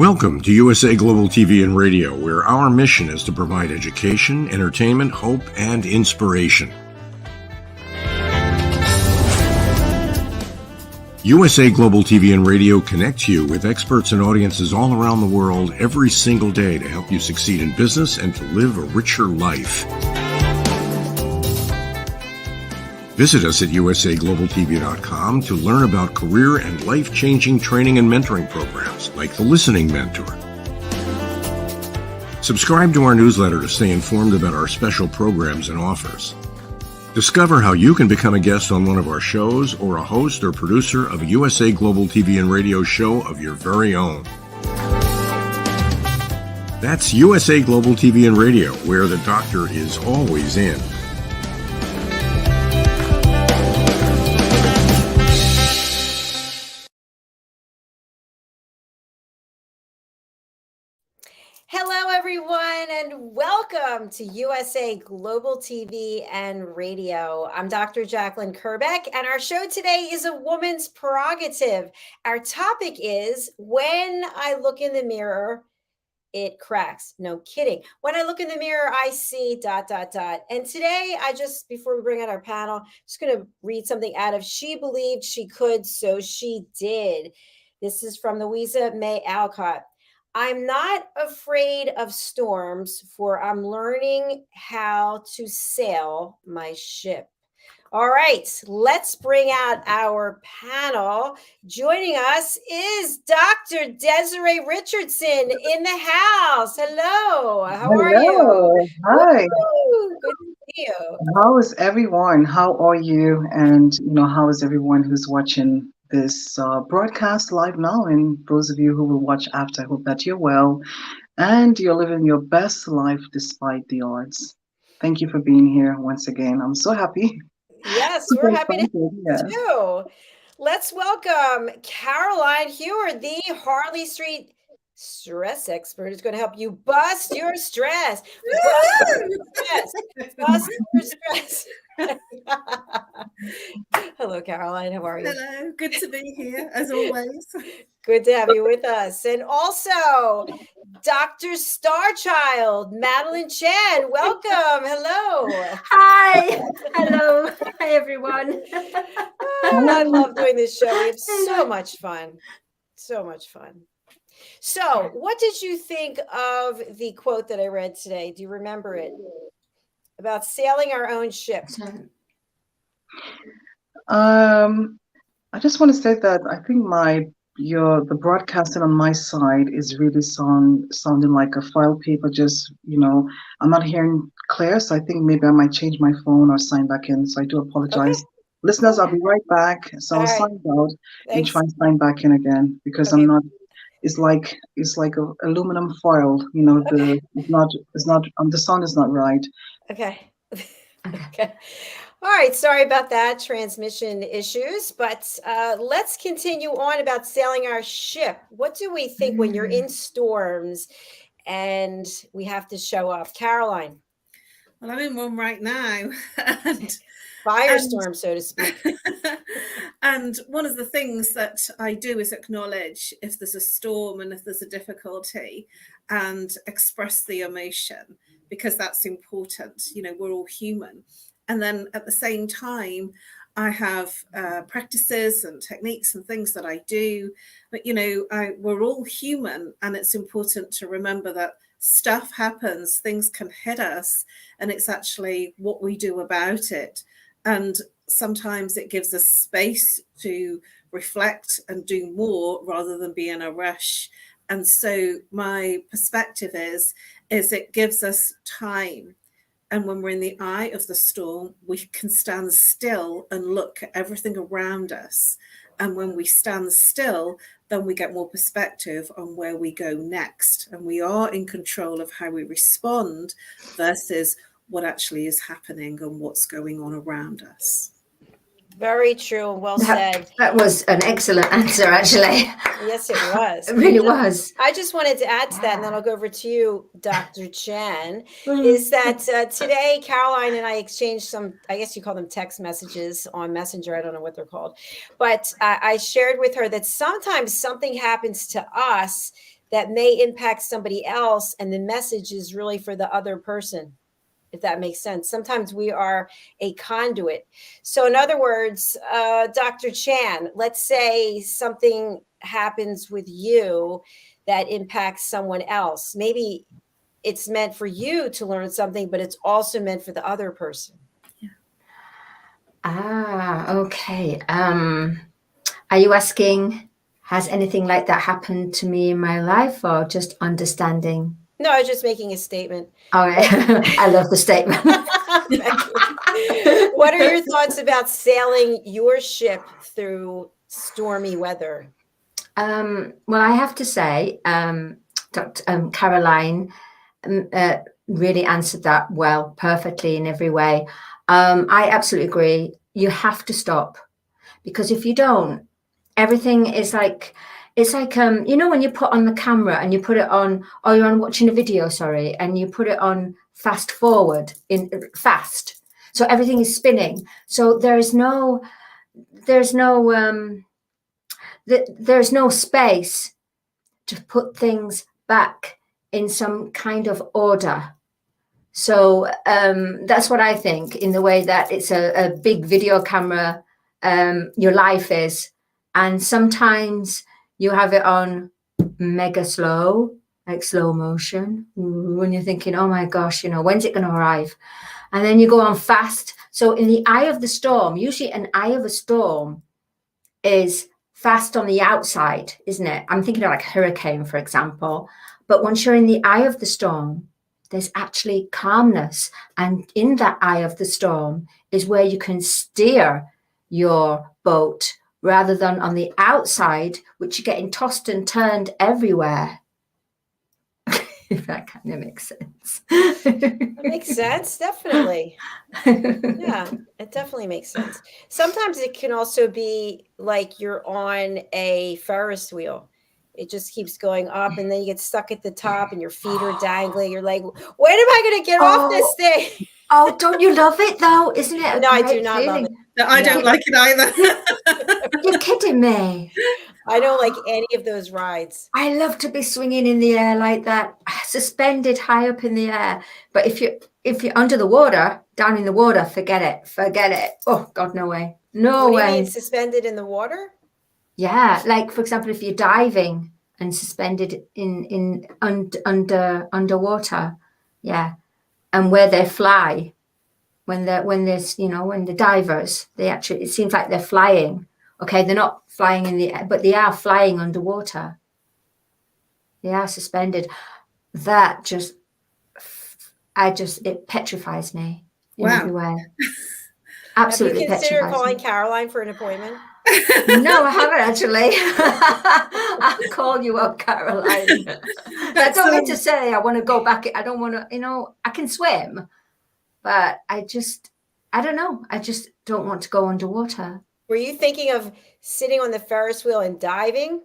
Welcome to USA Global TV and Radio, where our mission is to provide education, entertainment, hope, and inspiration. USA Global TV and Radio connects you with experts and audiences all around the world every single day to help you succeed in business and to live a richer life. Visit us at usaglobaltv.com to learn about career and life-changing training and mentoring programs like the Listening Mentor. Subscribe to our newsletter to stay informed about our special programs and offers. Discover how you can become a guest on one of our shows or a host or producer of a USA Global TV and Radio show of your very own. That's USA Global TV and Radio, where the doctor is always in. Hello, everyone, and welcome to USA Global TV and Radio. I'm Dr. Jacalyn Kerbeck, and our show today is a woman's prerogative. Our topic is, when I look in the mirror, it cracks. No kidding. When I look in the mirror, I see ... And today, before we bring out our panel, just going to read something out of She Believed She Could, So She Did. This is from Louisa May Alcott. I'm not afraid of storms, for I'm learning how to sail my ship. All right, let's bring out our panel. Joining us is Dr. DESZIREE Richardson in the house. Hello, how are you? Hi. Woo-hoo. Good to see you. How is everyone? How are you? And how is everyone who's watching this broadcast live now? And those of you who will watch after, I hope that you're well and you're living your best life despite the odds. Thank you for being here once again. I'm so happy. Yes, we're happy to too. Let's welcome Caroline HEWARD, the Harley Street stress expert, who's going to help you bust your stress. Bust your stress. Hello, Caroline. How are you? Hello. Good to be here, as always. Good to have you with us. And also, Dr. Starchild, Madalene Chen. Welcome. Hello. Hi. Hello. Hi, everyone. I love doing this show. We have so much fun. So much fun. So, what did you think of the quote that I read today? Do you remember it? About sailing our own ship. I just want to say that I think the broadcasting on my side is really sounding like a file paper. Just I'm not hearing clear, so I think maybe I might change my phone or sign back in. So I do apologize. Okay. Listeners, I'll be right back. So I'll sign out and try and sign back in again because I'm not. It's like a aluminum foil. The sound is not right. Okay. Okay. All right. Sorry about that, transmission issues, but let's continue on about sailing our ship. What do we think when you're in storms and we have to show up? Caroline. Well, I'm in one right now. Firestorm, so to speak. And one of the things that I do is acknowledge if there's a storm and if there's a difficulty and express the emotion, because that's important. We're all human. And then at the same time, I have practices and techniques and things that I do. But, we're all human, and it's important to remember that stuff happens, things can hit us, and it's actually what we do about it. And sometimes it gives us space to reflect and do more rather than be in a rush. And so my perspective is it gives us time. And when we're in the eye of the storm, we can stand still and look at everything around us. And when we stand still, then we get more perspective on where we go next. And we are in control of how we respond versus what actually is happening and what's going on around us. Very true and well said. That was an excellent answer, actually. Yes, it was. It really was. I just wanted to add to that, and then I'll go over to you, Dr. Chen, is that today Caroline and I exchanged some, I guess you call them text messages on Messenger. I don't know what they're called. But I shared with her that sometimes something happens to us that may impact somebody else, and the message is really for the other person, if that makes sense. Sometimes we are a conduit. So in other words, Dr. Chan, let's say something happens with you that impacts someone else. Maybe it's meant for you to learn something, but it's also meant for the other person. Okay. Are you asking, has anything like that happened to me in my life, or just understanding? No, I was just making a statement. All right. I love the statement. What are your thoughts about sailing your ship through stormy weather? Well, I have to say, Dr. Caroline really answered that well, perfectly in every way. I absolutely agree. You have to stop, because if you don't, everything is like, it's like, you know, when you put on the camera and you put it on, or you're on watching a video, sorry, and you put it on fast forward in fast. So everything is spinning. So there's no space to put things back in some kind of order. So that's what I think, in the way that it's a big video camera, your life is. And sometimes you have it on mega slow, like slow motion, when you're thinking, oh my gosh, you know, when's it going to arrive? And then you go on fast. So in the eye of the storm, usually an eye of a storm is fast on the outside, isn't it? I'm thinking of like hurricane, for example. But once you're in the eye of the storm, there's actually calmness. And in that eye of the storm is where you can steer your boat, rather than on the outside, which you're getting tossed and turned everywhere. If that kind of makes sense. It makes sense, definitely. Yeah, it definitely makes sense. Sometimes it can also be like you're on a Ferris wheel. It just keeps going up, and then you get stuck at the top and your feet are dangling. You're like, when am I going to get off this thing? Oh, don't you love it though? Isn't it? No, I do not love it. No, I don't like it either. You're kidding me. I don't like any of those rides. I love to be swinging in the air like that, suspended high up in the air. But if you're under the water, down in the water, forget it. Oh God, no way. No way. What do you mean, suspended in the water? Yeah, like for example, if you're diving and suspended in underwater, yeah, and where they fly, when the divers, it seems like they're flying. Okay, they're not flying in the air, but they are flying underwater. They are suspended. That it petrifies me in every way. Absolutely. Have you considered calling Caroline for an appointment? No, I haven't actually. I'll call you up, Caroline. I don't mean to say I want to go back. I don't want to, I can swim, but I don't know. I just don't want to go underwater. Were you thinking of sitting on the Ferris wheel and diving?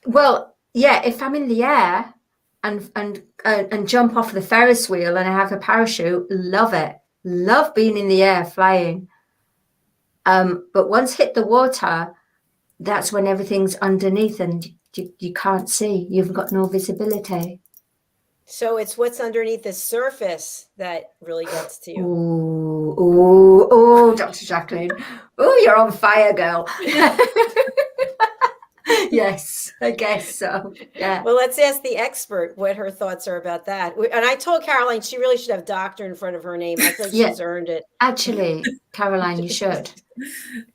Well, yeah, if I'm in the air and jump off the Ferris wheel and I have a parachute, love it. Love being in the air, flying. But once hit the water, that's when everything's underneath and you can't see. You've got no visibility. So it's what's underneath the surface that really gets to you. Oh, Dr. Jacalyn. Oh, you're on fire, girl. Yes, I guess so. Yeah. Well, let's ask the expert what her thoughts are about that. And I told Caroline she really should have doctor in front of her name. I think she's earned it. Actually, Caroline, you should.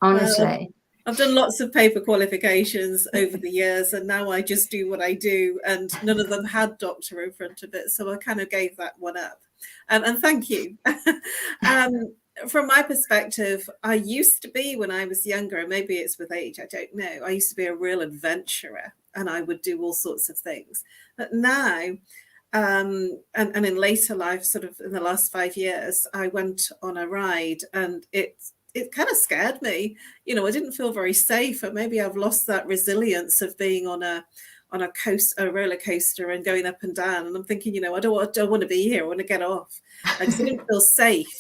Honestly. I've done lots of paper qualifications over the years, and now I just do what I do, and none of them had doctor in front of it. So I kind of gave that one up. And thank you. From my perspective, I used to be, when I was younger, and maybe it's with age, I don't know, I used to be a real adventurer and I would do all sorts of things. But now, and in later life, sort of in the last 5 years, I went on a ride and it kind of scared me. I didn't feel very safe, and maybe I've lost that resilience of being on a roller coaster and going up and down. And I'm thinking, I don't want to be here. I want to get off. I just didn't feel safe.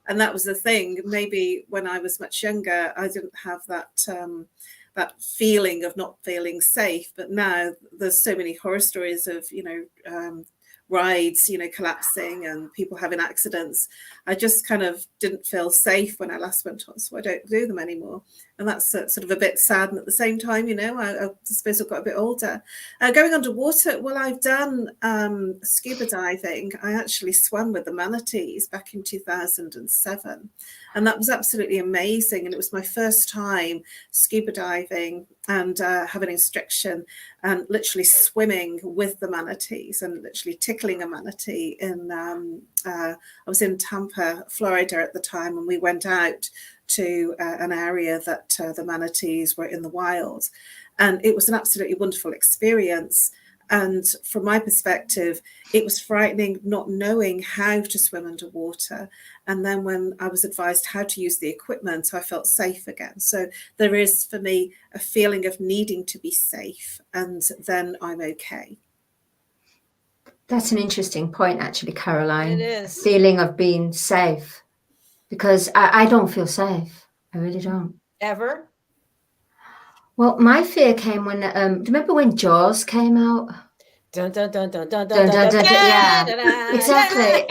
And that was the thing. Maybe when I was much younger, I didn't have that that feeling of not feeling safe. But now there's so many horror stories of, rides, collapsing and people having accidents. I just kind of didn't feel safe when I last went on, so I don't do them anymore. And that's sort of a bit sad. And at the same time, I suppose I've got a bit older. Going underwater, well, I've done scuba diving. I actually swam with the manatees back in 2007. And that was absolutely amazing. And it was my first time scuba diving and having instruction and literally swimming with the manatees and literally tickling a manatee. I was in Tampa, Florida at the time, and we went out to an area that the manatees were in the wild. And it was an absolutely wonderful experience. And from my perspective, it was frightening not knowing how to swim underwater. And then when I was advised how to use the equipment, I felt safe again. So there is, for me, a feeling of needing to be safe, and then I'm okay. That's an interesting point, actually, Caroline. It is. Feeling of being safe. Because I don't feel safe. I really don't. Ever? Well, my fear came when, do you remember when Jaws came out? Dun, dun, dun, dun, dun, Dun, dun, dun, dun, yeah, exactly.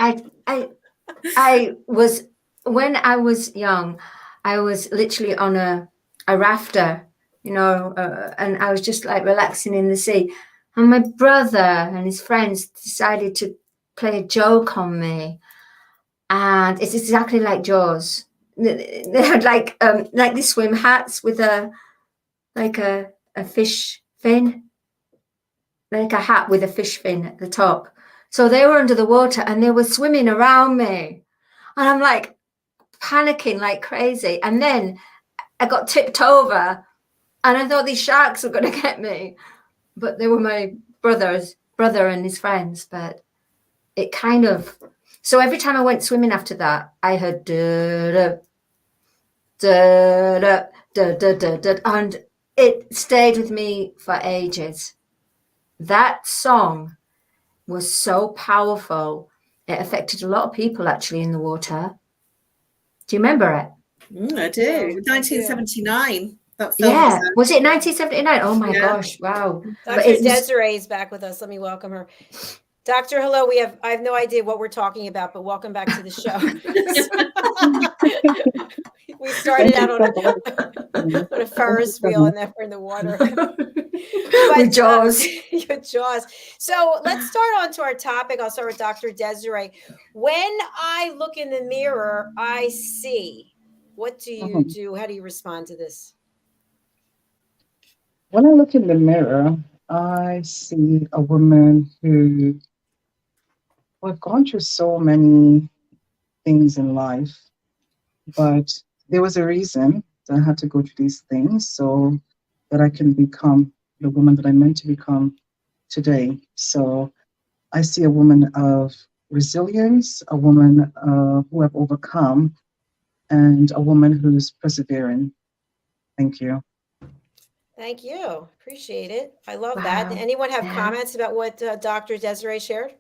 I was, when I was young, I was literally on a rafter, and I was just like relaxing in the sea. And my brother and his friends decided to play a joke on me. And it's exactly like Jaws. They had like these swim hats with a fish fin, like a hat with a fish fin at the top. So they were under the water and they were swimming around me, and I'm like panicking like crazy. And then I got tipped over, and I thought these sharks were going to get me, but they were my brother and his friends. But it kind of. So every time I went swimming after that, I heard da da da da da da da, and it stayed with me for ages. That song was so powerful. It affected a lot of people actually in the water. Do you remember it? I do. 1979. That film Yeah. Was it 1979? Oh my Yeah. gosh. Wow. Dr. But it was- Desiree is back with us. Let me welcome her. Doctor, hello. I have no idea what we're talking about, but welcome back to the show. We started out on a Ferris wheel, and then we're in the water. With Jaws. Your Jaws. So let's start on to our topic. I'll start with Dr. Desiree. When I look in the mirror, I see. What do you do? How do you respond to this? When I look in the mirror, I see a woman who have gone through so many things in life, but there was a reason that I had to go through these things so that I can become the woman that I'm meant to become today. So I see a woman of resilience, a woman who have overcome, and a woman who's persevering. Thank you. Thank you. Appreciate it. I love Wow. that. Anyone have Yeah. comments about what Dr. Desiree shared?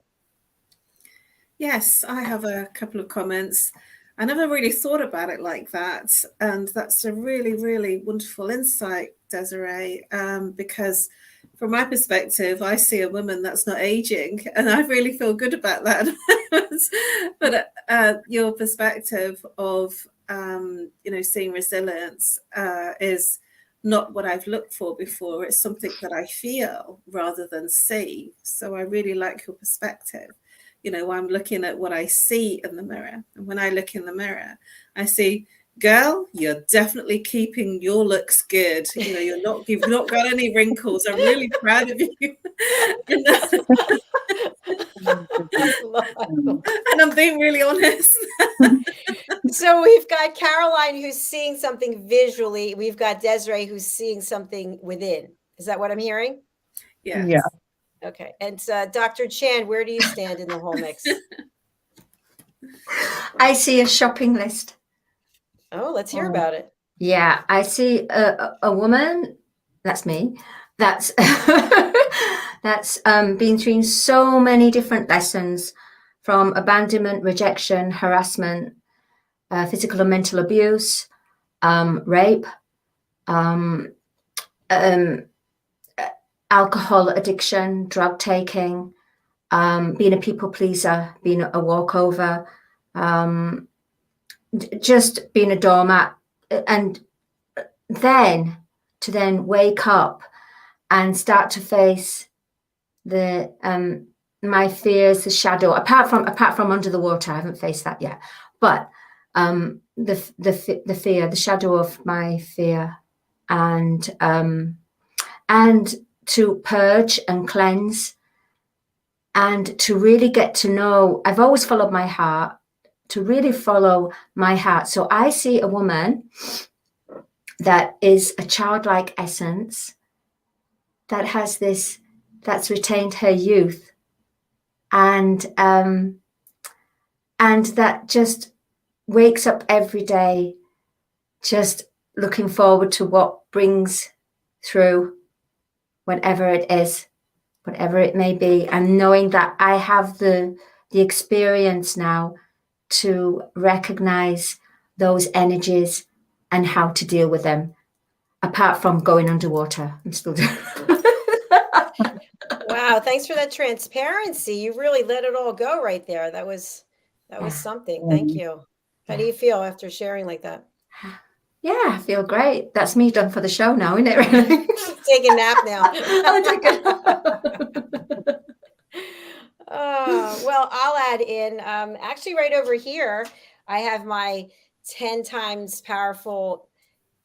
Yes, I have a couple of comments. I never really thought about it like that. And that's a really, really wonderful insight, Desiree, because from my perspective, I see a woman that's not aging, and I really feel good about that. But your perspective of, seeing resilience is not what I've looked for before. It's something that I feel rather than see. So I really like your perspective. I'm looking at what I see in the mirror. And when I look in the mirror, I see, girl, you're definitely keeping your looks good. You've not got any wrinkles. I'm really proud of you. And I'm being really honest. So we've got Caroline who's seeing something visually. We've got Desiree who's seeing something within. Is that what I'm hearing? Yes. Yeah. Okay. And Dr. Chan, where do you stand in the whole mix? I see a shopping list. Oh, let's hear about it. Yeah, I see a woman, that's me, that's been through so many different lessons, from abandonment, rejection, harassment, physical and mental abuse, rape, alcohol addiction, drug taking, being a people pleaser, being a walkover, just being a doormat, and then to wake up and start to face the my fears, the shadow. Apart from under the water, I haven't faced that yet. But the fear, the shadow of my fear, and to purge and cleanse, and to really get to know. I've always followed my heart. To really follow my heart. So I see a woman that is a childlike essence, that has this, that's retained her youth, and that just wakes up every day just looking forward to what brings through, whatever it is, whatever it may be, and knowing that I have the experience now to recognize those energies and how to deal with them, apart from going underwater. I'm still doing. Wow, thanks for that transparency. You really let it all go right there. That was something. Thank you. How do you feel after sharing like that? Yeah, I feel great. That's me done for the show now, isn't it? Really? Take a nap now. I'll take a nap. Well, I'll add in, actually right over here, I have my 10 times powerful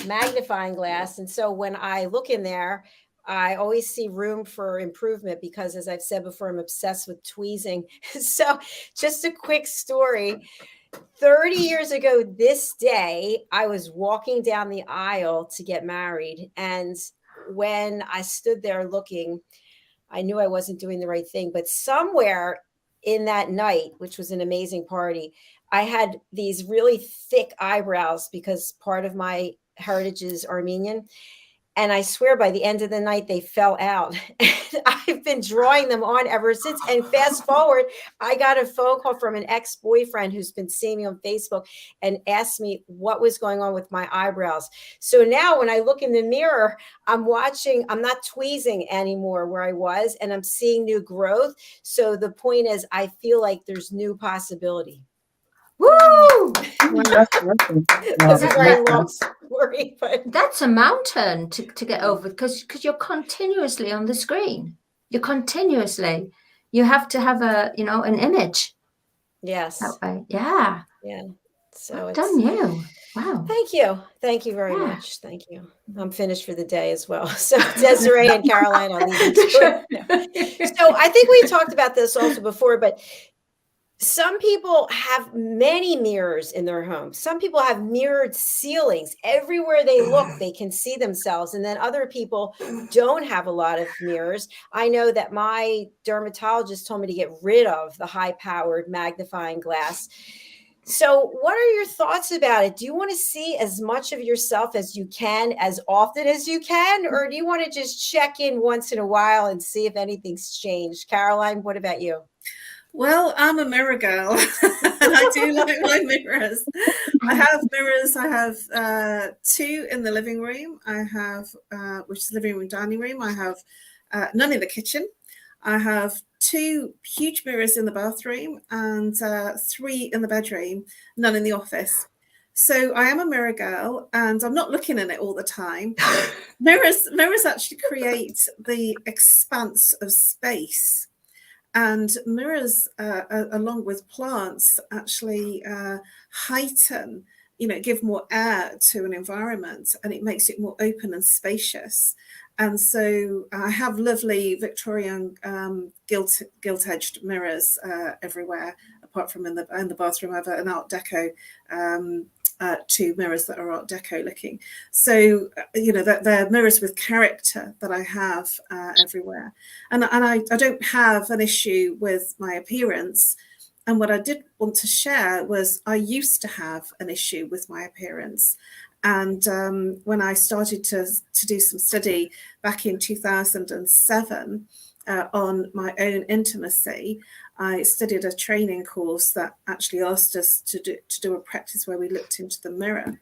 magnifying glass. And so when I look in there, I always see room for improvement because, as I've said before, I'm obsessed with tweezing. So just a quick story. 30 years ago this day, I was walking down the aisle to get married. And when I stood there looking, I knew I wasn't doing the right thing. But somewhere in that night, which was an amazing party, I had these really thick eyebrows because part of my heritage is Armenian. And I swear by the end of the night, they fell out. And I've been drawing them on ever since. And fast forward, I got a phone call from an ex-boyfriend who's been seeing me on Facebook and asked me what was going on with my eyebrows. So now when I look in the mirror, I'm not tweezing anymore where I was, and I'm seeing new growth. So the point is, I feel like there's new possibility. Woo! That's awesome. That's a very long story, but That's a mountain to get over, because you're continuously on the screen. You have to have an image. yes, That way. Yeah. yeah. So Well it's done you. Wow. Thank you very Yeah. much. Thank you. I'm finished for the day as well. So Desiree and Caroline, I'll leave you to it. So I think we talked about this also before, but some people have many mirrors in their home. Some people have mirrored ceilings. Everywhere they look, they can see themselves. And then other people don't have a lot of mirrors. I know that my dermatologist told me to get rid of the high-powered magnifying glass. So what are your thoughts about it? Do you want to see as much of yourself as you can, as often as you can? Or do you want to just check in once in a while and see if anything's changed? Caroline, what about you? Well, I'm a mirror girl, and I do like my mirrors. I have mirrors. I have 2 in the living room. I have, which is living room, dining room. I have none in the kitchen. I have 2 huge mirrors in the bathroom and 3 in the bedroom, none in the office. So I am a mirror girl, and I'm not looking in it all the time. Mirrors actually create the expanse of space. And mirrors, along with plants, actually heighten, give more air to an environment, and it makes it more open and spacious. And so I have lovely Victorian gilt-edged mirrors everywhere, apart from in the bathroom. I have an Art Deco 2 mirrors that are Art Deco looking. So, they're mirrors with character that I have everywhere. And I don't have an issue with my appearance. And what I did want to share was I used to have an issue with my appearance. And when I started to do some study back in 2007 on my own intimacy, I studied a training course that actually asked us to do a practice where we looked into the mirror.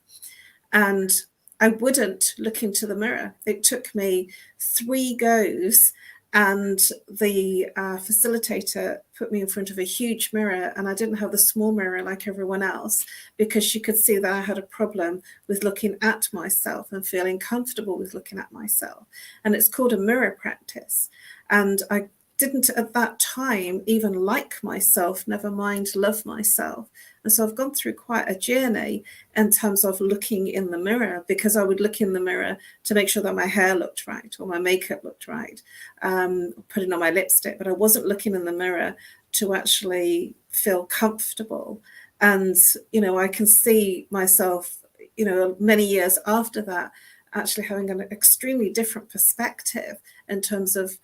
And I wouldn't look into the mirror. It took me 3 goes, and the facilitator put me in front of a huge mirror, and I didn't have the small mirror like everyone else, because she could see that I had a problem with looking at myself and feeling comfortable with looking at myself. And it's called a mirror practice. And I didn't at that time even like myself, never mind love myself. And so I've gone through quite a journey in terms of looking in the mirror, because I would look in the mirror to make sure that my hair looked right or my makeup looked right, putting on my lipstick, but I wasn't looking in the mirror to actually feel comfortable. And, you know, I can see myself, you know, many years after that, actually having an extremely different perspective in terms of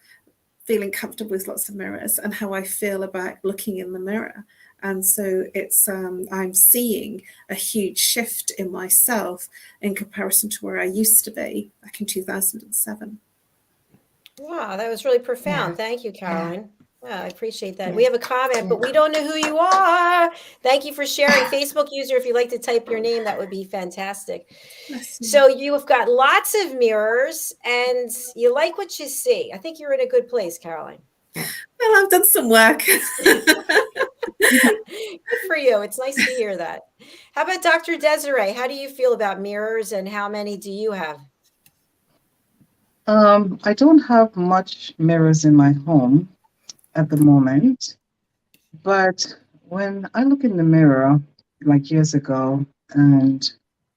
feeling comfortable with lots of mirrors and how I feel about looking in the mirror. And so it's I'm seeing a huge shift in myself in comparison to where I used to be back in 2007. Wow, that was really profound. Yeah. Thank you, Caroline. Yeah, I appreciate that. Yeah. We have a comment, but we don't know who you are. Thank you for sharing. Facebook user, if you'd like to type your name, that would be fantastic. So you've got lots of mirrors and you like what you see. I think you're in a good place, Caroline. Well, I've done some work. Good for you. It's nice to hear that. How about Dr. DESZIREE? How do you feel about mirrors and how many do you have? I don't have much mirrors in my home at the moment, but when I look in the mirror, like years ago, and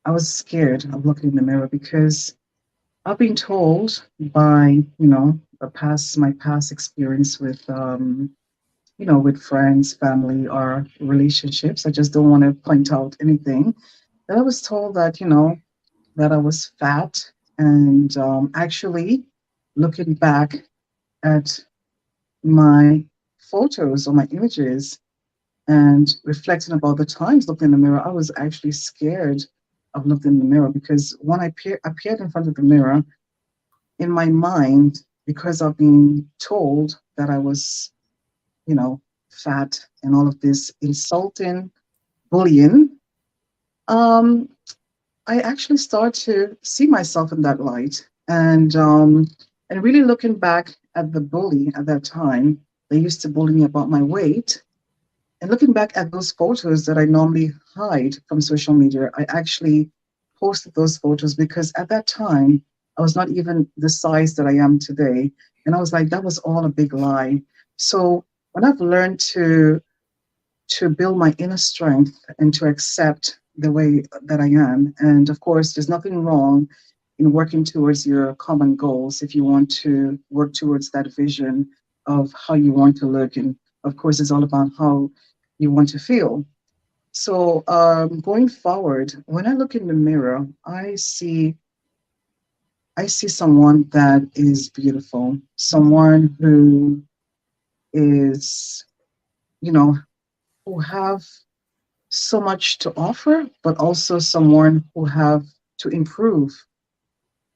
I was scared of looking in the mirror because I've been told by, you know, my past experience with, you know, with friends, family, or relationships. I just don't want to point out anything. That I was told that, you know, that I was fat, and actually looking back at my photos or my images and reflecting about the times looking in the mirror, I was actually scared of looking in the mirror, because when I appeared in front of the mirror, in my mind, because I've been told that I was, you know, fat and all of this insulting bullying, I actually start to see myself in that light, and really looking back at the bully at that time. They used to bully me about my weight, and looking back at those photos that I normally hide from social media, I actually posted those photos because at that time I was not even the size that I am today, and I was like, that was all a big lie. So when I've learned to build my inner strength and to accept the way that I am. And of course, there's nothing wrong in working towards your common goals if you want to work towards that vision of how you want to look. And of course, it's all about how you want to feel. So going forward, when I look in the mirror, I see someone that is beautiful, someone who is, you know, who have so much to offer, but also someone who have to improve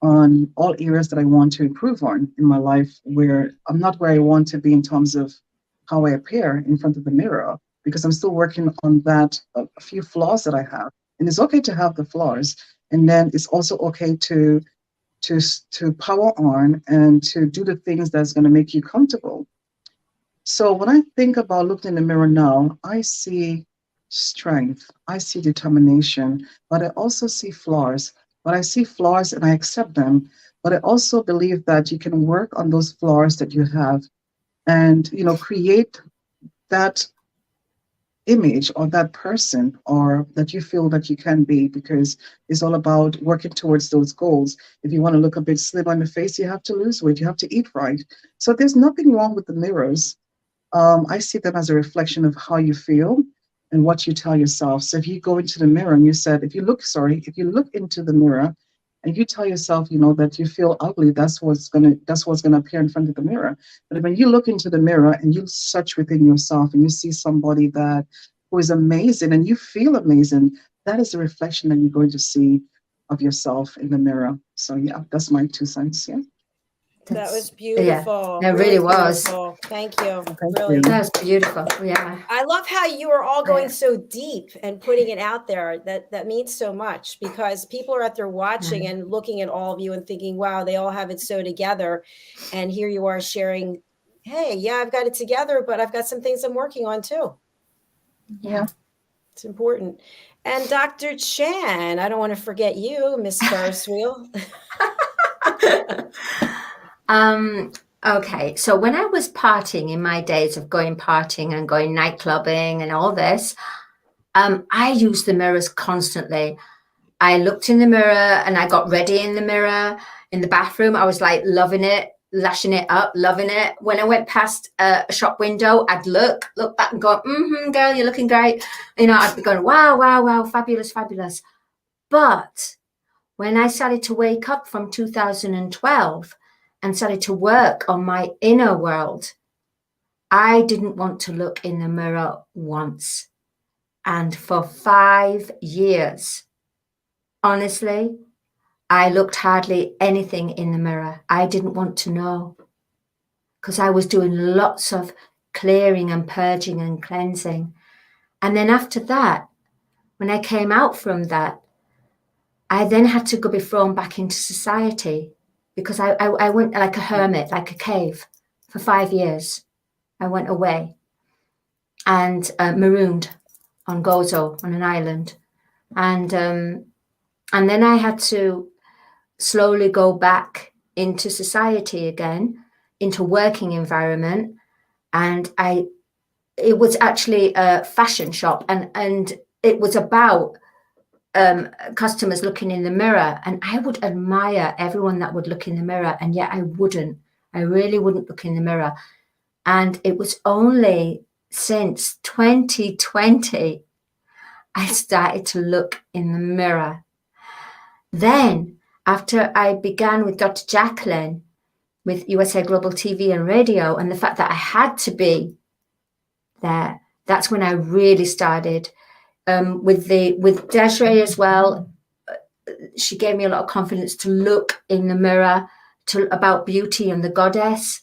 on all areas that I want to improve on in my life, where I'm not where I want to be in terms of how I appear in front of the mirror, because I'm still working on that, a few flaws that I have. And it's okay to have the flaws. And then it's also okay to power on and to do the things that's going to make you comfortable. So when I think about looking in the mirror now, I see strength, I see determination, but I also see flaws. But I see flaws and I accept them. But I also believe that you can work on those flaws that you have and, you know, create that image or that person or that you feel that you can be, because it's all about working towards those goals. If you want to look a bit slim on the face, you have to lose weight, you have to eat right. So there's nothing wrong with the mirrors. I see them as a reflection of how you feel and what you tell yourself. So if you go into the mirror and you said, if you look into the mirror and you tell yourself, you know, that you feel ugly, that's what's gonna appear in front of the mirror. But when you look into the mirror and you search within yourself and you see somebody who is amazing and you feel amazing, that is a reflection that you're going to see of yourself in the mirror. So yeah, that's my 2 cents. Yeah. That was beautiful. Yeah, it really was. Beautiful. Thank you. Thank Really. you. That was beautiful. Yeah. I love how you are all going Yeah. so deep and putting it out there. That means so much, because people are out there watching and looking at all of you and thinking, wow, they all have it so together. And here you are sharing, hey, yeah, I've got it together, but I've got some things I'm working on too. Yeah. It's important. And Dr. Chan, I don't want to forget you, Miss Ferris Wheel. Okay, so when I was partying in my days of going partying and going night clubbing and all this, I used the mirrors constantly. I looked in the mirror and I got ready in the mirror in the bathroom. I was like loving it, lashing it up, loving it. When I went past a shop window, I'd look back and go, girl, you're looking great. You know, I'd be going, wow, wow, wow, fabulous, fabulous. But when I started to wake up from 2012 and started to work on my inner world, I didn't want to look in the mirror once. And for 5 years, honestly, I looked hardly anything in the mirror. I didn't want to know, because I was doing lots of clearing and purging and cleansing. And then after that, when I came out from that, I then had to go be thrown back into society, because I went like a hermit, like a cave for 5 years. I went away and marooned on Gozo, on an island. And then I had to slowly go back into society again, into working environment. And it was actually a fashion shop, and it was about customers looking in the mirror, and I would admire everyone that would look in the mirror, and yet I really wouldn't look in the mirror. And it was only since 2020 I started to look in the mirror. Then after I began with Dr. Jacalyn with USA Global TV and Radio, and the fact that I had to be there, that's when I really started. With DESZIREE as well, she gave me a lot of confidence to look in the mirror about beauty and the goddess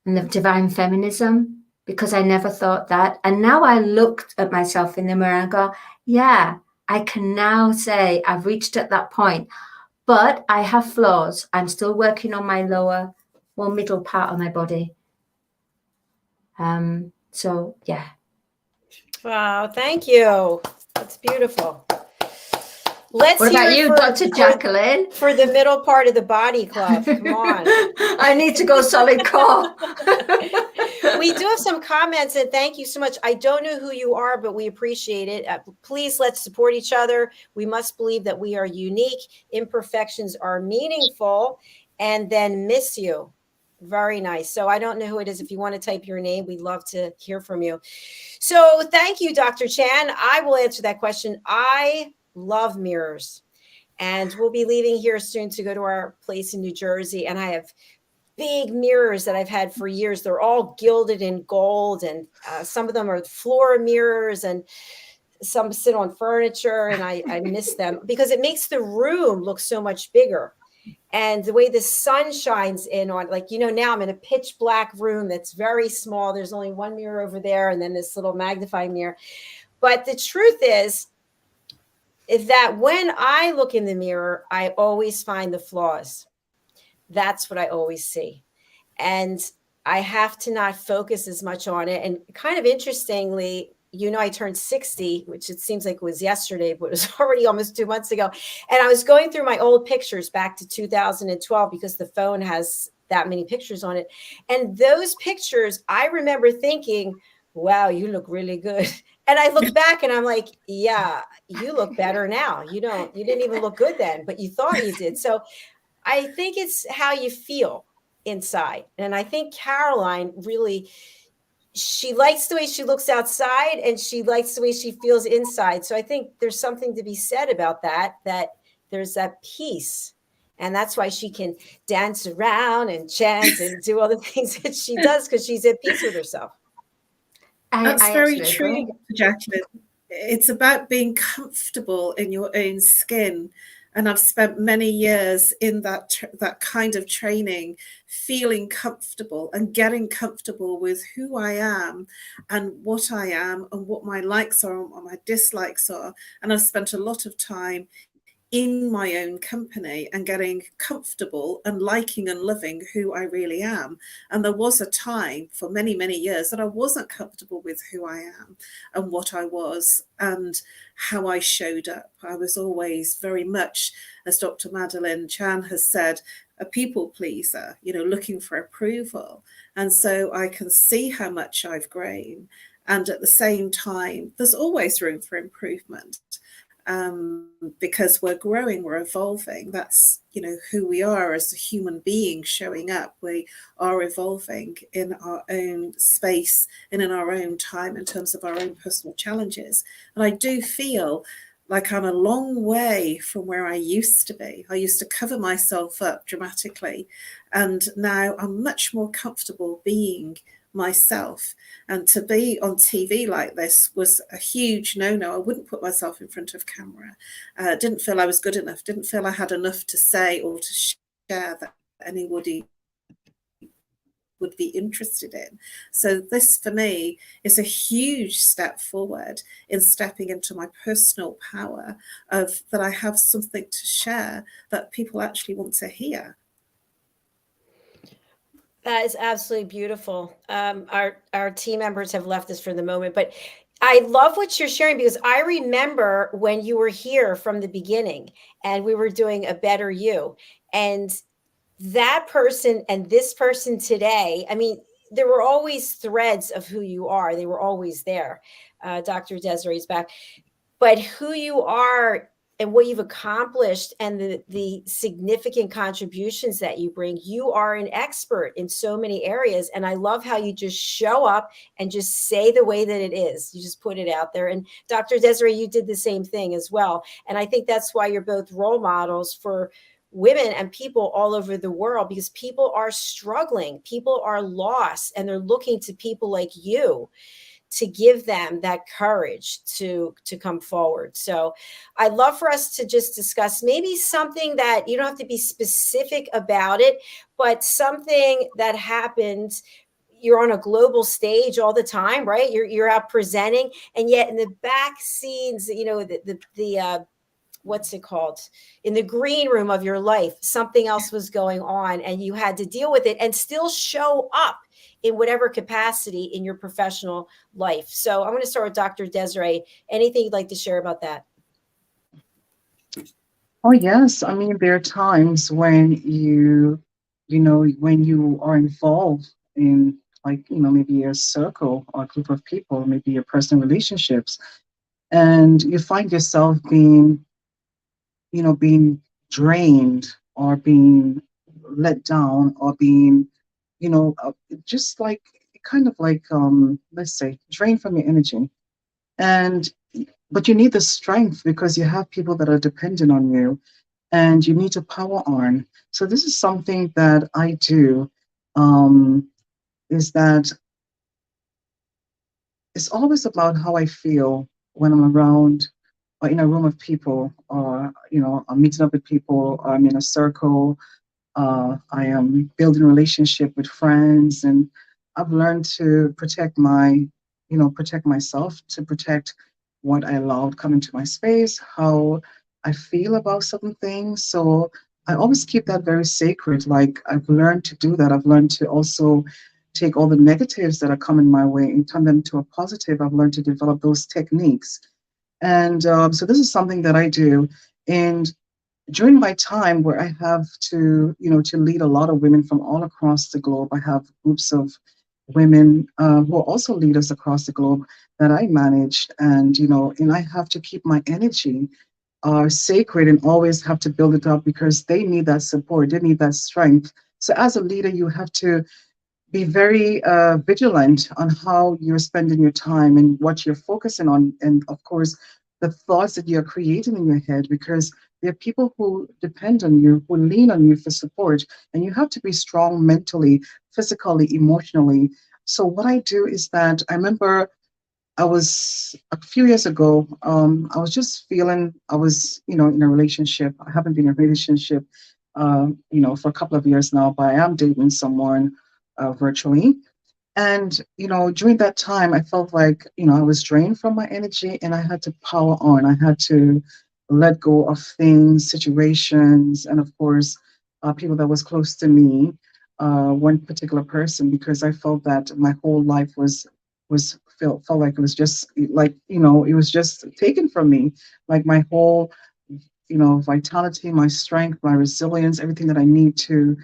and the divine feminism, because I never thought that. And now I looked at myself in the mirror and go, yeah, I can now say I've reached at that point, but I have flaws. I'm still working on my middle part of my body. So yeah. Wow, thank you. That's beautiful. Let's What about hear you, Dr. Jacalyn? For the middle part of the body club. Come on. I need to go solid core. We do have some comments, and thank you so much. I don't know who you are, but we appreciate it. Please, let's support each other. We must believe that we are unique. Imperfections are meaningful, and then miss you. Very nice. So I don't know who it is. If you want to type your name, we'd love to hear from you. So thank you, Dr. Chan. I will answer that question. I love mirrors, and we'll be leaving here soon to go to our place in New Jersey. And I have big mirrors that I've had for years. They're all gilded in gold, and some of them are floor mirrors, and some sit on furniture, and I miss them because it makes the room look so much bigger. And the way the sun shines in on, like, you know, now I'm in a pitch black room that's very small. There's only one mirror over there, and then this little magnifying mirror. But the truth is that when I look in the mirror, I always find the flaws. That's what I always see. And I have to not focus as much on it. And kind of interestingly, you know, I turned 60, which it seems like it was yesterday, but it was already almost 2 months ago. And I was going through my old pictures back to 2012 because the phone has that many pictures on it. And those pictures, I remember thinking, wow, you look really good. And I look back and I'm like, yeah, you look better now. You didn't even look good then, but you thought you did. So I think it's how you feel inside. And I think Caroline really, she likes the way she looks outside, and she likes the way she feels inside. So I think there's something to be said about that there's that peace. And that's why she can dance around and chant and do all the things that she does, because she's at peace with herself. That's very true, Jacalyn. It's about being comfortable in your own skin. And I've spent many years in that kind of training, feeling comfortable and getting comfortable with who I am and what I am and what my likes are and what my dislikes are. And I've spent a lot of time in my own company and getting comfortable and liking and loving who I really am. And there was a time for many, many years that I wasn't comfortable with who I am and what I was and how I showed up. I was always very much, as Dr. Madalene Chan has said, a people pleaser, you know, looking for approval. And so I can see how much I've grown. And at the same time, there's always room for improvement. Because we're growing, we're evolving. That's, you know, who we are as a human being showing up. We are evolving in our own space and in our own time in terms of our own personal challenges. And I do feel like I'm a long way from where I used to be. I used to cover myself up dramatically, and now I'm much more comfortable being myself. And to be on TV like this was a huge no-no. I wouldn't put myself in front of camera. Didn't feel I was good enough, didn't feel I had enough to say or to share that anybody would be interested in. So this for me is a huge step forward in stepping into my personal power of that I have something to share that people actually want to hear. That is absolutely beautiful. Our team members have left us for the moment, but I love what you're sharing, because I remember when you were here from the beginning and we were doing A Better You, and that person and this person today, I mean, there were always threads of who you are. They were always there. Dr. Desiree's back. But who you are and what you've accomplished and the significant contributions that you bring, you are an expert in so many areas. And I love how you just show up and just say the way that it is. You just put it out there. And Dr. Desiree, you did the same thing as well. And I think that's why you're both role models for women and people all over the world, because people are struggling, people are lost, and they're looking to people like you to give them that courage to come forward. So I'd love for us to just discuss maybe something that you don't have to be specific about it, but something that happened. You're on a global stage all the time, right? You're out presenting, and yet in the back scenes, you know, the what's it called? In the green room of your life, something else was going on and you had to deal with it and still show up in whatever capacity in your professional life. So I'm going to start with Dr. Desiree. Anything you'd like to share about that? Oh, yes. I mean, there are times when when you are involved in, like, maybe a circle or a group of people, maybe your personal relationships, and you find yourself being drained or being let down or being, just like kind of like, let's say, drained from your energy. But you need the strength because you have people that are dependent on you and you need to power on. So this is something that I do, is that it's always about how I feel when I'm around or in a room of people, or I'm meeting up with people, or I'm in a circle, I am building a relationship with friends, and I've learned to protect myself, to protect what I allowed come into my space, how I feel about certain things. So I always keep that very sacred. Like, I've learned to do that. I've learned to also take all the negatives that are coming my way and turn them into a positive. I've learned to develop those techniques. And so this is something that I do. And during my time where I have to lead a lot of women from all across the globe, I have groups of women who are also leaders across the globe that I manage. And, and I have to keep my energy sacred and always have to build it up because they need that support, they need that strength. So as a leader, you have to be very vigilant on how you're spending your time and what you're focusing on. And of course, the thoughts that you're creating in your head, because there are people who depend on you, who lean on you for support, and you have to be strong mentally, physically, emotionally. So what I do is that I remember I was a few years ago, I was just feeling, I was, in a relationship. I haven't been in a relationship, for a couple of years now, but I am dating someone virtually. And, during that time, I felt like, I was drained from my energy and I had to power on. I had to let go of things, situations, and of course, people that was close to me, one particular person, because I felt that my whole life felt like it was just like, it was just taken from me. Like my whole, vitality, my strength, my resilience, everything that I need to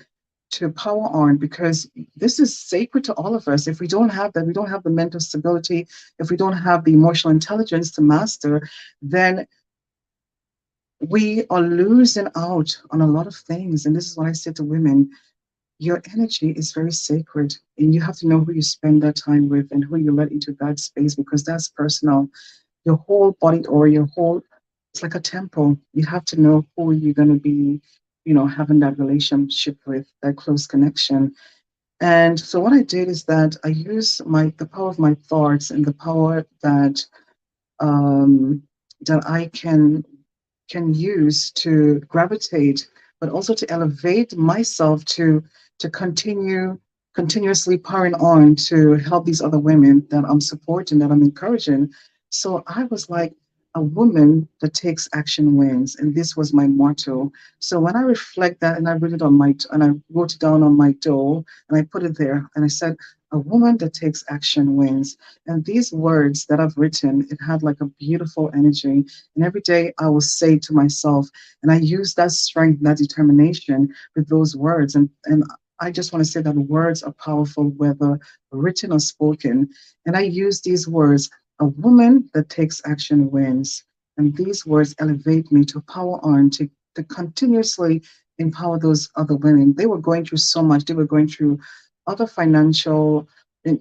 power on, because this is sacred to all of us. If we don't have that, we don't have the mental stability, if we don't have the emotional intelligence to master, then we are losing out on a lot of things. And this is what I say to women: your energy is very sacred, and you have to know who you spend that time with and who you let into that space, because that's personal. Your whole body, or it's like a temple. You have to know who you're going to be, having that relationship with, that close connection. And so what I did is that I use the power of my thoughts and the power that that I can use to gravitate, but also to elevate myself to continuously powering on to help these other women that I'm supporting, that I'm encouraging. So I was like, a woman that takes action wins, and this was my motto. So when I reflect that, and I wrote it and I wrote it down on my door, and I put it there, and I said, a woman that takes action wins. And these words that I've written, it had like a beautiful energy. And every day I will say to myself, and I use that strength, that determination with those words. And I just want to say that words are powerful, whether written or spoken. And I use these words: a woman that takes action wins. And these words elevate me to power on, to continuously empower those other women. They were going through so much. They were going through other financial,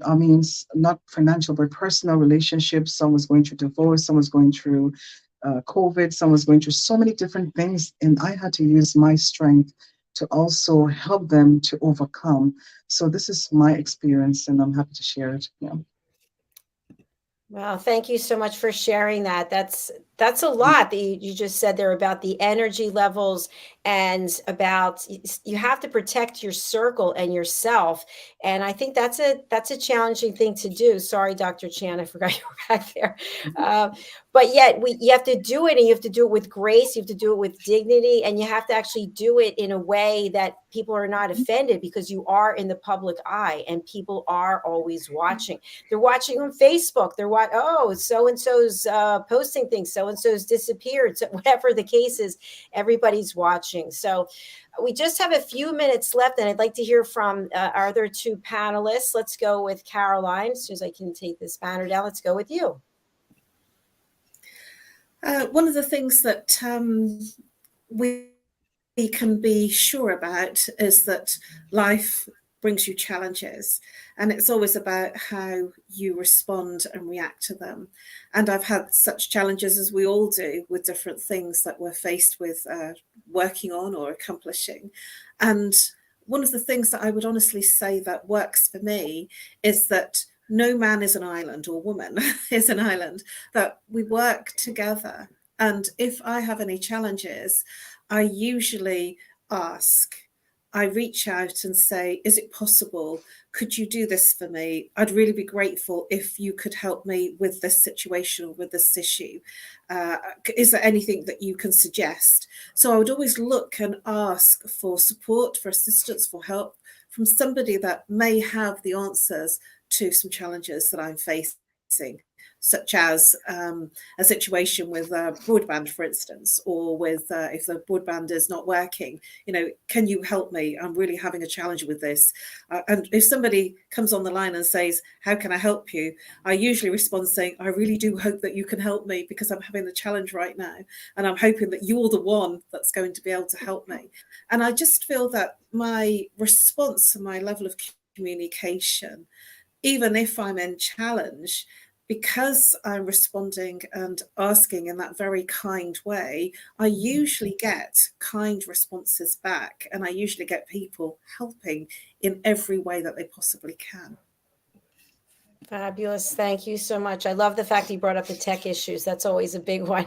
I mean, not financial, but personal relationships. Some was going through divorce, some was going through COVID, some was going through so many different things. And I had to use my strength to also help them to overcome. So this is my experience, and I'm happy to share it. Yeah. Well, thank you so much for sharing that. That's a lot that you just said there about the energy levels, and about you have to protect your circle and yourself. And I think that's a challenging thing to do. Sorry, Dr. Chan, I forgot you were back there. But yet you have to do it, and you have to do it with grace. You have to do it with dignity, and you have to actually do it in a way that people are not offended, because you are in the public eye and people are always watching. They're watching on Facebook. They're so-and-so's posting things. So-and-so's disappeared. So whatever the case is, everybody's watching. So we just have a few minutes left, and I'd like to hear from our other two panelists. Let's go with Caroline. As soon as I can take this banner down, let's go with you. One of the things that we can be sure about is that life brings you challenges, and it's always about how you respond and react to them. And I've had such challenges, as we all do, with different things that we're faced with working on or accomplishing. And one of the things that I would honestly say that works for me is that no man is an island, or woman is an island, that we work together. And if I have any challenges, I usually ask, I reach out and say, is it possible? Could you do this for me? I'd really be grateful if you could help me with this situation or with this issue. Is there anything that you can suggest? So I would always look and ask for support, for assistance, for help from somebody that may have the answers to some challenges that I'm facing, such as a situation with broadband, for instance, or with if the broadband is not working, can you help me? I'm really having a challenge with this. And if somebody comes on the line and says, how can I help you? I usually respond saying, I really do hope that you can help me, because I'm having a challenge right now. And I'm hoping that you're the one that's going to be able to help me. And I just feel that my response and my level of communication, even if I'm in challenge, because I'm responding and asking in that very kind way, I usually get kind responses back, and I usually get people helping in every way that they possibly can. Fabulous. Thank you so much. I love the fact you brought up the tech issues. That's always a big one.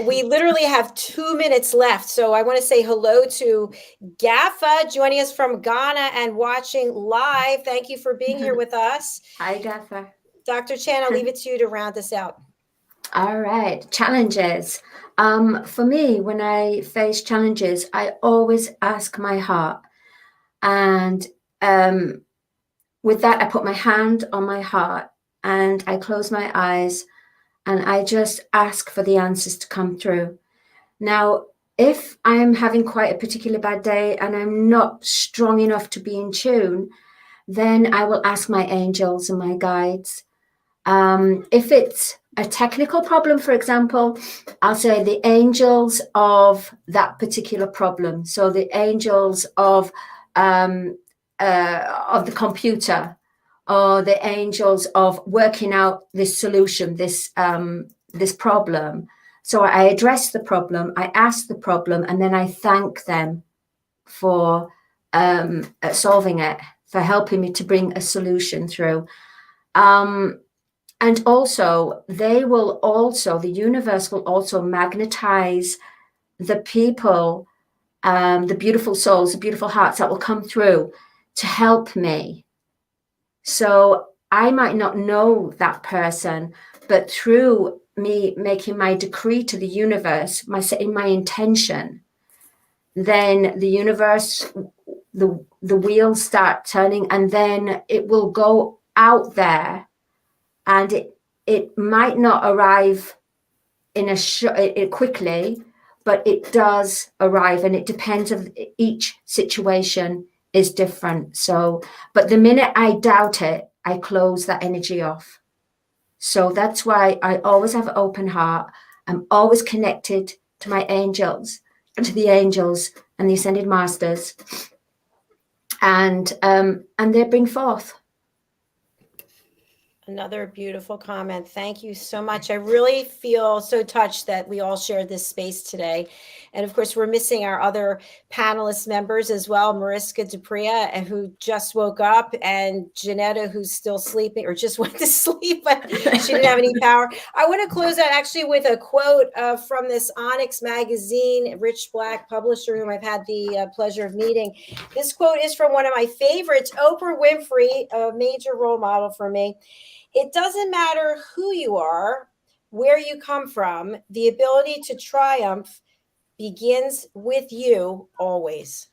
We literally have 2 minutes left. So I want to say hello to Gaffa joining us from Ghana and watching live. Thank you for being here with us. Hi, Gaffer. Dr. Chan, I'll leave it to you to round us out. All right, challenges. For me, when I face challenges, I always ask my heart. And with that, I put my hand on my heart and I close my eyes and I just ask for the answers to come through. Now, if I'm having quite a particularly bad day and I'm not strong enough to be in tune, then I will ask my angels and my guides. If it's a technical problem, for example, I'll say the angels of that particular problem. So the angels of the computer, or the angels of working out this solution, this problem. So I address the problem, I ask the problem, and then I thank them for solving it, for helping me to bring a solution through. And also, the universe will also magnetize the people, the beautiful souls, the beautiful hearts that will come through to help me. So I might not know that person, but through me making my decree to the universe, setting my intention, then the universe, the wheels start turning, and then it will go out there, and it might not arrive in quickly, but it does arrive, and it depends on each situation is different. So, but the minute I doubt it, I close that energy off. So that's why I always have an open heart. I'm always connected to my angels, to the angels and the ascended masters, and they bring forth. Another beautiful comment. Thank you so much. I really feel so touched that we all shared this space today. And of course, we're missing our other panelist members as well. MARISKA, who just woke up, and JENETTA, who's still sleeping or just went to sleep, but she didn't have any power. I want to close out actually with a quote from this Onyx magazine, Rich Black publisher, whom I've had the pleasure of meeting. This quote is from one of my favorites, Oprah Winfrey, a major role model for me. It doesn't matter who you are, where you come from, the ability to triumph begins with you always.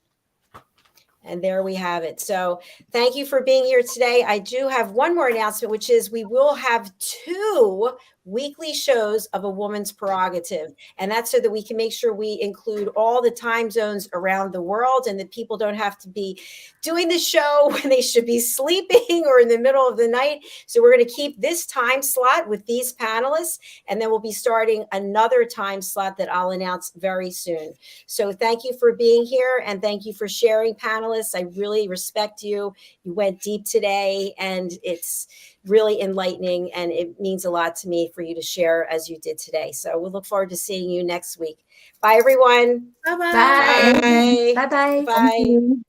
And there we have it. So thank you for being here today. I do have one more announcement, which is we will have 2 weekly shows of A Woman's Prerogative. And that's so that we can make sure we include all the time zones around the world, and that people don't have to be doing the show when they should be sleeping or in the middle of the night. So we're going to keep this time slot with these panelists, and then we'll be starting another time slot that I'll announce very soon. So thank you for being here, and thank you for sharing, panelists. I really respect you. You went deep today, and it's really enlightening, and it means a lot to me for you to share as you did today. So we'll look forward to seeing you next week. Bye, everyone. Bye-bye. Bye. Bye. Bye-bye. Bye.